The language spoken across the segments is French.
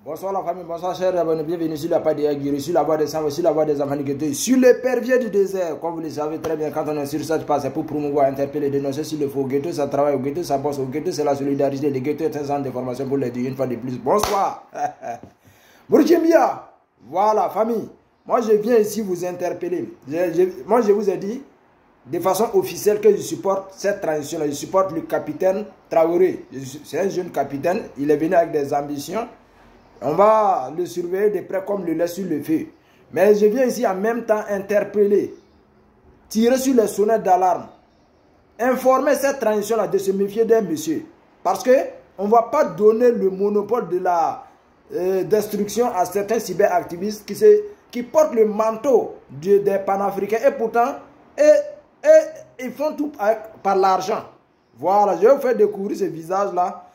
Bonsoir la famille, bonsoir chers abonnés, bienvenue sur la page de Aguirre, sur la voie des Sambos, sur la voie des enfants de sur le pervier du désert. Comme vous le savez très bien, quand on est sur cette page, c'est pour promouvoir, interpeller, dénoncer sur le faux. Ghetto, ça travaille au ghetto, ça bosse au ghetto, c'est la solidarité. Le ghetto est un centre de formation pour les dire une fois de plus. Bonsoir. Bourgimia, voilà famille, moi je viens ici vous interpeller. Moi je vous ai dit de façon officielle que je supporte cette transition-là. Je supporte le capitaine Traoré. C'est un jeune capitaine, il est venu avec des ambitions. On va le surveiller de près comme le lait sur le feu. Mais je viens ici en même temps interpeller, tirer sur les sonnettes d'alarme, informer cette transition-là de se méfier d'un monsieur. Parce qu'on ne va pas donner le monopole de la destruction à certains cyberactivistes qui portent le manteau des panafricains et pourtant ils font tout par l'argent. Voilà, je vais vous faire découvrir ce visage-là.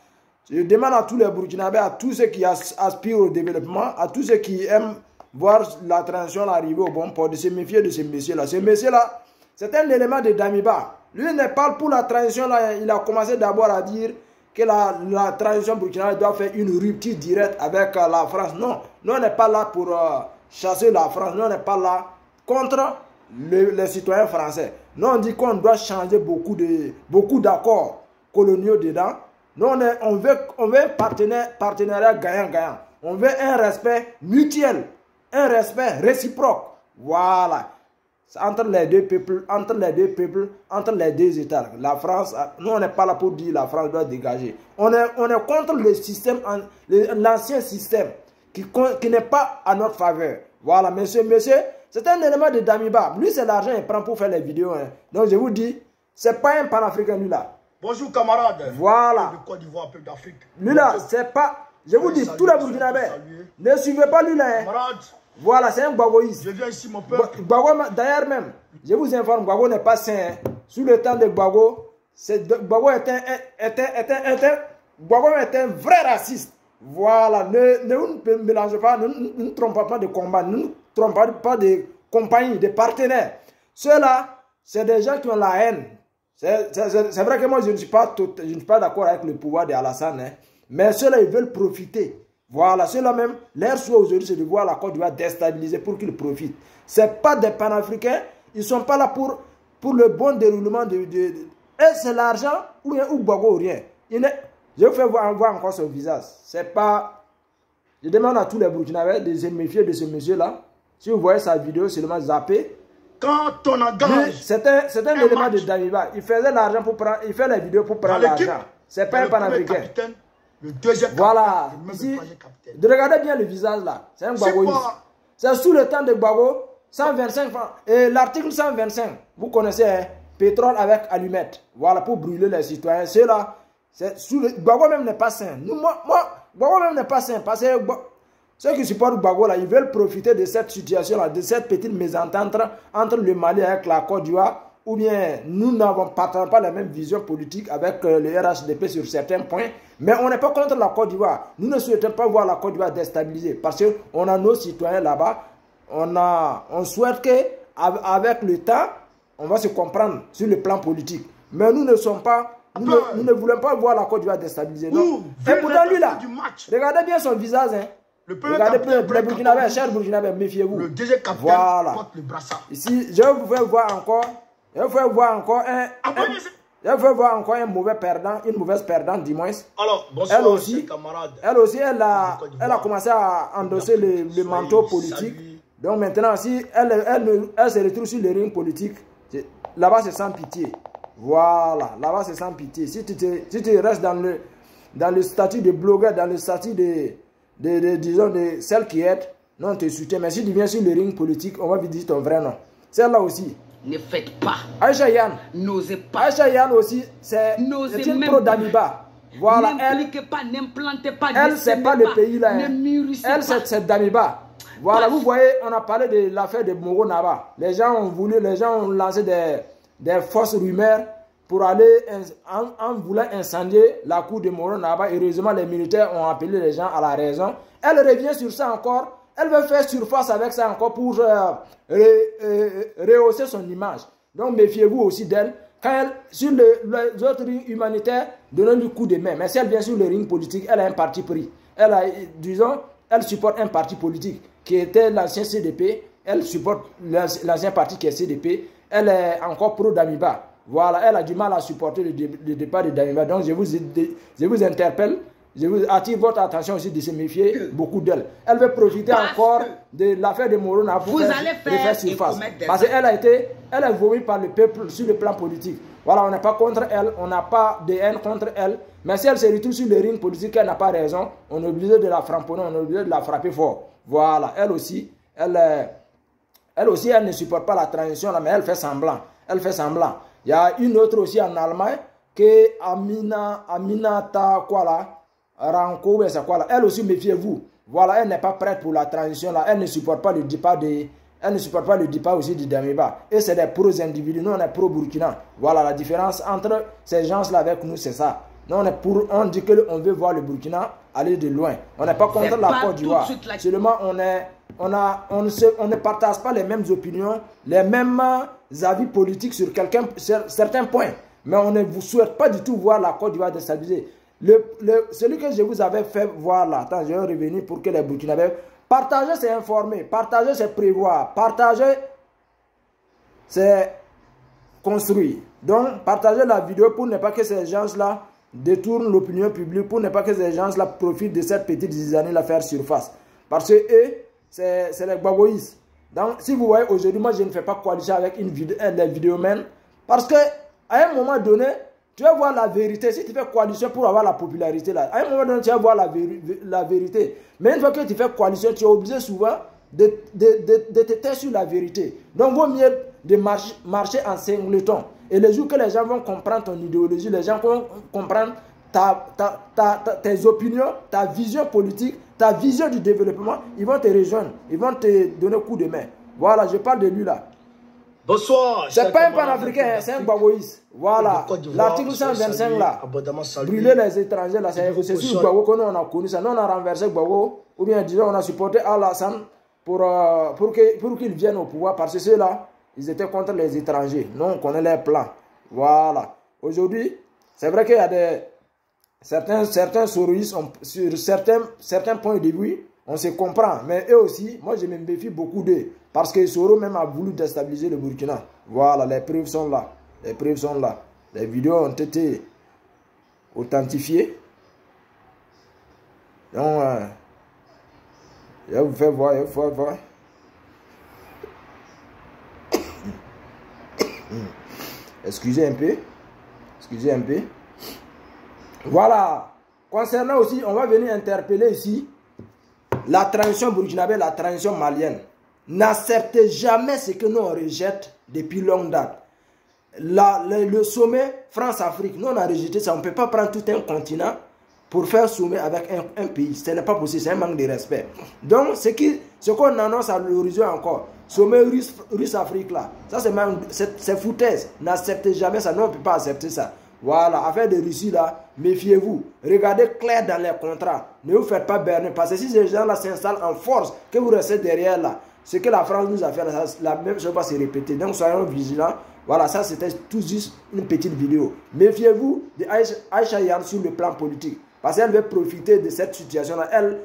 Je demande à tous les Burkinabés, à tous ceux qui aspirent au développement, à tous ceux qui aiment voir la transition arriver au bon port, de se méfier de ce monsieur-là. Ce monsieur-là, c'est un élément de Damiba. Lui ne parle pour la transition, là, il a commencé d'abord à dire que la transition burkinabé doit faire une rupture directe avec la France. Non, nous on n'est pas là pour chasser la France, nous on n'est pas là contre les citoyens français. Nous on dit qu'on doit changer beaucoup d'accords coloniaux dedans. Nous, on veut un partenariat gagnant-gagnant. On veut un respect mutuel, un respect réciproque. Voilà. Entre les deux peuples, entre les deux États. La France, nous, on n'est pas là pour dire la France doit dégager. On est contre le système, l'ancien système, qui n'est pas à notre faveur. Voilà, monsieur, c'est un élément de Damiba. Lui, c'est l'argent qu'il prend pour faire les vidéos. Hein. Donc, je vous dis, c'est pas un panafricain, lui, là. Bonjour camarades. Voilà. De Côte d'Ivoire, peuple d'Afrique. Lui là, c'est pas. Je vous dis, tous les Burkinabés, ne suivez pas lui là. Camarades. Voilà, c'est un Gbagoïste. Je viens ici, mon peuple. D'ailleurs même, je vous informe, Gbago n'est pas saint. Hein. Sous le temps de Gbago, Gbago est un vrai raciste. Voilà, ne mélangez pas, ne trompez pas de combat, ne trompez pas de compagnie, de partenaires. Ceux-là, c'est des gens qui ont la haine. C'est vrai que moi, je ne suis pas d'accord avec le pouvoir d'Alassane, hein, mais ceux-là, ils veulent profiter. Voilà, ceux-là même, leur souhait aujourd'hui, c'est de voir la Côte d'Ivoire déstabiliser pour qu'ils profitent. Ce n'est pas des panafricains, ils ne sont pas là pour le bon déroulement et c'est l'argent ou Gbago ou rien. Je vous fais voir encore son visage. C'est pas... Je demande à tous les Burkinabés de se méfier de ce monsieur-là. Si vous voyez sa vidéo, seulement zapper. Quand on engage, c'est un élément de Damiba. Il faisait l'argent pour prendre, il fait les vidéos pour prendre l'argent. C'est pas un panafricain. Le deuxième voilà. Ici, regardez bien le visage là. C'est un Gbagoïste. C'est sous le temps de Gbago, 125 francs. Et l'article 125, vous connaissez, hein, pétrole avec allumette. Voilà, pour brûler les citoyens. C'est là. Gbago même n'est pas sain. Gbago même n'est pas sain. Parce que ceux qui supportent Gbago là, ils veulent profiter de cette situation-là, de cette petite mésentente entre le Mali avec la Côte d'Ivoire, ou bien nous n'avons pas la même vision politique avec le RHDP sur certains points, mais on n'est pas contre la Côte d'Ivoire. Nous ne souhaitons pas voir la Côte d'Ivoire déstabilisée, parce qu'on a nos citoyens là-bas, on souhaite qu'avec le temps, on va se comprendre sur le plan politique. Mais nous ne sommes pas... Nous ne voulons pas voir la Côte d'Ivoire déstabilisée. Et pourtant lui là, regardez bien son visage, hein. Regardez les Burkinabés, chers Burkinabés, méfiez-vous. Le deuxième capitaine porte le brassard. Ici, je vais vous faire voir encore un mauvais perdant, une mauvaise perdante du moins. Alors, bonsoir, camarades. Elle aussi, elle a commencé à endosser le manteau politique. Donc maintenant, si elle se retrouve sur le ring politique, là-bas c'est sans pitié. Voilà, là-bas c'est sans pitié. Si tu restes dans le statut de blogueur, dans le statut disons de celle qui aide, non, on te soutient. Mais si tu viens sur le ring politique, on va te dire ton vrai nom. Celle-là aussi. Ne faites pas. Aïcha Yann. N'osez pas. Aïcha Yann aussi, c'est une pro Damiba. Voilà, n'implantez pas. Elle, c'est pas le pays là. Elle, c'est Damiba. Voilà, vous voyez, on a parlé de l'affaire de Moro Naba. Les gens ont lancé des fausses rumeurs pour aller en voulant incendier la cour de Moro Naba. Heureusement, les militaires ont appelé les gens à la raison. Elle revient sur ça encore. Elle veut faire surface avec ça encore pour rehausser son image. Donc, méfiez-vous aussi d'elle. Quand elle, sur les autres rings humanitaires, donnez-lui coup de main. Mais si elle vient sur le ring politique, elle a un parti pris. Elle a, disons, elle supporte un parti politique qui était l'ancien CDP. Elle supporte l'ancien parti qui est CDP. Elle est encore pro Damiba. Voilà, elle a du mal à supporter le départ de Damiba. Donc je vous interpelle, je vous attire votre attention aussi de se méfier beaucoup d'elle. Elle veut profiter encore de l'affaire de Morona pour faire surface. Parce qu'elle est vouée par le peuple sur le plan politique. Voilà, on n'est pas contre elle, on n'a pas de haine contre elle. Mais si elle se retrouve sur le ring politique, elle n'a pas raison. On est obligé de la framponner, on est obligé de la frapper fort. Voilà, elle aussi, elle ne supporte pas la transition là, mais elle fait semblant. Elle fait semblant. Il y a une autre aussi en Allemagne, qui est Aminata quoi là, Ranko, c'est quoi là. Elle aussi, méfiez-vous. Voilà, elle n'est pas prête pour la transition là. Elle ne supporte pas le départ aussi de Damiba. Et c'est des pros individus. Nous, on est pro Burkina. Voilà la différence entre ces gens-là avec nous, c'est ça. Nous, on dit qu'on veut voir le Burkina aller de loin. On n'est pas contre la Côte d'Ivoire. Seulement, on ne partage pas les mêmes opinions, les mêmes avis politiques sur certains points. Mais on ne vous souhaite pas du tout voir la Côte d'Ivoire déstabilisée. Celui que je vous avais fait voir là, attends, je vais revenir pour que les Burkinabés... Partager, c'est informer. Partager, c'est prévoir. Partager, c'est construire. Donc, partagez la vidéo pour ne pas que ces gens-là détournent l'opinion publique, pour ne pas que ces gens-là profitent de cette petite zizanie-là faire surface. Parce que eux, c'est les baboïs. Donc, si vous voyez aujourd'hui, moi, je ne fais pas coalition avec les vidéomens. Parce que à un moment donné, tu vas voir la vérité. Si tu fais coalition pour avoir la popularité, là, à un moment donné, tu vas voir la vérité. Mais une fois que tu fais coalition, tu es obligé souvent de te taire sur la vérité. Donc, il vaut mieux de marcher en singleton. Et le jour que les gens vont comprendre ton idéologie, les gens vont comprendre tes opinions, ta vision politique, ta vision du développement, ils vont te rejoindre. Ils vont te donner un coup de main. Voilà, je parle de lui là. Bonsoir. C'est pas un panafricain, c'est un baboïs. Voilà. L'article 125 là. Brûler les étrangers là, c'est sur Gbagbo que nous on a connu ça. Nous on a renversé Gbagbo, ou bien disons on a supporté Alassane pour qu'ils viennent au pouvoir parce que ceux-là, ils étaient contre les étrangers. Nous on connaît leurs plans. Voilà. Aujourd'hui, c'est vrai qu'il y a certains soroïstes sur certains points de vue. On se comprend, mais eux aussi, moi je me méfie beaucoup d'eux. Parce que Soro même a voulu déstabiliser le Burkina. Voilà, les preuves sont là. Les preuves sont là. Les vidéos ont été authentifiées. Donc, je vais vous faire voir, Excusez un peu. Excusez un peu. Voilà. Concernant aussi, on va venir interpeller ici la transition burkinabé, la transition malienne. N'acceptez jamais ce que nous on rejette depuis longue date. Le sommet France-Afrique, nous on a rejeté ça. On ne peut pas prendre tout un continent pour faire sommet avec un pays. Ce n'est pas possible, c'est un manque de respect. Donc, ce qu'on annonce à l'horizon encore, sommet russe-Afrique là, ça c'est foutaise. N'acceptez jamais ça, nous on ne peut pas accepter ça. Voilà, affaire de Russie là, méfiez-vous. Regardez clair dans les contrats. Ne vous faites pas berner. Parce que si ces gens-là s'installent en force, que vous restez derrière là, ce que la France nous a fait, la même chose va se répéter. Donc soyons vigilants. Voilà, ça c'était tout juste une petite vidéo. Méfiez-vous de Aïcha Yann sur le plan politique. Parce qu'elle veut profiter de cette situation-là. Elle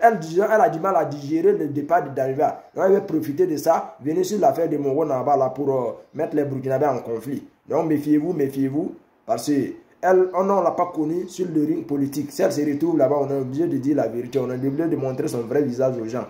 a du mal à digérer le départ de Damiba. Donc elle veut profiter de ça, venir sur l'affaire de Mongo Naba là pour mettre les Burkinabés en conflit. Donc méfiez-vous, parce qu'on ne l'a pas connue sur le ring politique. Si elle se retrouve là-bas, on est obligé de dire la vérité, on est obligé de montrer son vrai visage aux gens.